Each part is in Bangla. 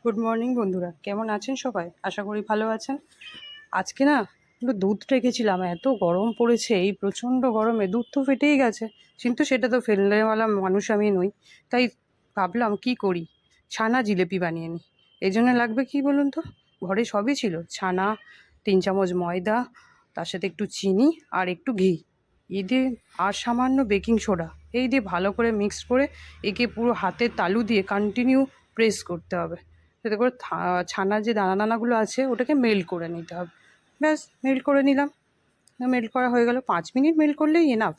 গুড মর্নিং বন্ধুরা, কেমন আছেন সবাই? আশা করি ভালো আছেন। আজকে না একটু দুধ রেখেছিলাম, এত গরম পড়েছে, এই প্রচণ্ড গরমে দুধ তো ফেটেই গেছে, কিন্তু সেটা তো ফেলনেওয়ালা মানুষ আমি নই। তাই ভাবলাম কি করি, ছানা জিলেপি বানিয়ে নিই। এই জন্য লাগবে কি বলুন তো, ঘরে সবই ছিল, ছানা, 3 চামচ ময়দা, তার সাথে একটু চিনি আর একটু ঘি, এই দিয়ে আর সামান্য বেকিং সোডা, এই দিয়ে ভালো করে মিক্স করে একে পুরো হাতের তালু দিয়ে কন্টিনিউ প্রেস করতে হবে, যাতে করে ছানার যে দানা দানাগুলো আছে ওটাকে মেল্ট করে নিতে হবে। ব্যাস, মেল্ট করে নিলাম। মেল্ট করা হয়ে গেল, 5 মিনিট মেল্ট করলেই এনাফ,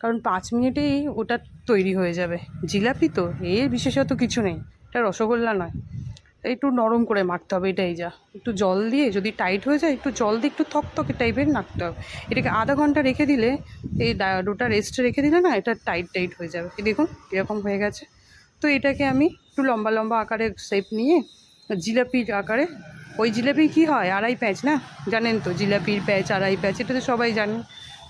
কারণ 5 মিনিটেই ওটা তৈরি হয়ে যাবে। জিলাপি তো, এর বিশেষত কিছু নেই, এটা রসগোল্লা নয়। একটু নরম করে মাখতে হবে, এটাই যা। একটু জল দিয়ে, যদি টাইট হয়ে যায় একটু জল দিয়ে একটু থকথকে টাইপের মাখতে হবে। এটাকে আধা ঘন্টা রেখে দিলে, এই ডোটা রেস্টে রেখে দিলে না, এটা টাইট টাইট হয়ে যাবে। এই দেখুন এরকম হয়ে গেছে। তো এটাকে আমি একটু লম্বা লম্বা আকারে শেপ নিয়ে জিলাপির আকারে, ওই জিলাপি কি হয়, আড়াই প্যাঁচ না, জানেন তো, জিলাপির প্যাঁচ আড়াই প্যাঁচ, এটা তো সবাই জানেন।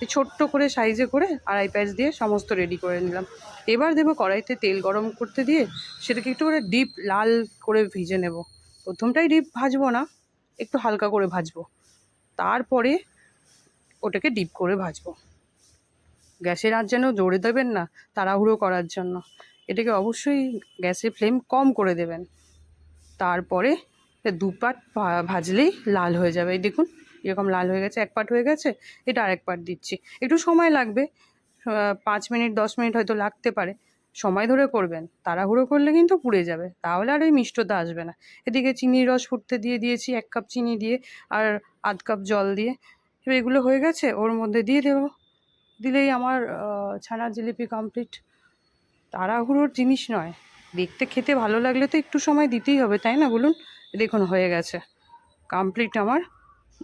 এই ছোট্ট করে সাইজে করে আড়াই প্যাঁচ দিয়ে সমস্ত রেডি করে নিলাম। এবার দেবো কড়াইতে তেল গরম করতে দিয়ে, সেটাকে একটু করে ডিপ লাল করে ভেজে নেব। প্রথমটাই ডিপ ভাজবো না, একটু হালকা করে ভাজবো, তারপরে ওটাকে ডিপ করে ভাজবো। গ্যাসের আঁচ যেন জোরে দেবেন না, তাড়াহুড়ো করার জন্য। এটাকে অবশ্যই গ্যাসের ফ্লেম কম করে দেবেন। তারপরে 2 পার্ট ভাজলেই লাল হয়ে যাবে। এই দেখুন এরকম লাল হয়ে গেছে, 1 পার্ট হয়ে গেছে, এটা আরেক পার্ট দিচ্ছি। একটু সময় লাগবে, 5 মিনিট 10 মিনিট হয়তো লাগতে পারে। সময় ধরে করবেন, তাড়াহুড়ো করলে কিন্তু পুড়ে যাবে, তাহলে আর ওই মিষ্টতা আসবে না। এদিকে চিনির রস ফুটতে দিয়ে দিয়েছি, 1 কাপ চিনি দিয়ে আর আধ কাপ জল দিয়ে। এবার এগুলো হয়ে গেছে, ওর মধ্যে দিয়ে দেবো, দিলেই আমার ছানার জিলিপি কমপ্লিট। তাড়াহুড়োর জিনিস নয়, দেখতে খেতে ভালো লাগলে তো একটু সময় দিতেই হবে, তাই না বলুন? দেখুন হয়ে গেছে, কমপ্লিট আমার।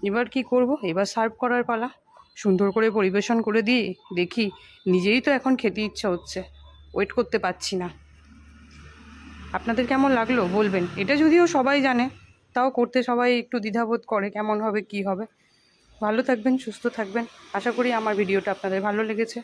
এবার কি করব, এবার সার্ভ করার পালা। সুন্দর করে পরিবেশন করে দিয়ে দেখি, নিজেই তো এখন খেতে ইচ্ছা হচ্ছে, ওয়েট করতে পারছি না। আপনাদের কেমন লাগলো বলবেন। এটা যদিও সবাই জানে, তাও করতে সবাই একটু দ্বিধাবোধ করে, কেমন হবে কি হবে। ভালো থাকবেন, সুস্থ থাকবেন। আশা করি আমার ভিডিওটা আপনাদের ভালো লেগেছে।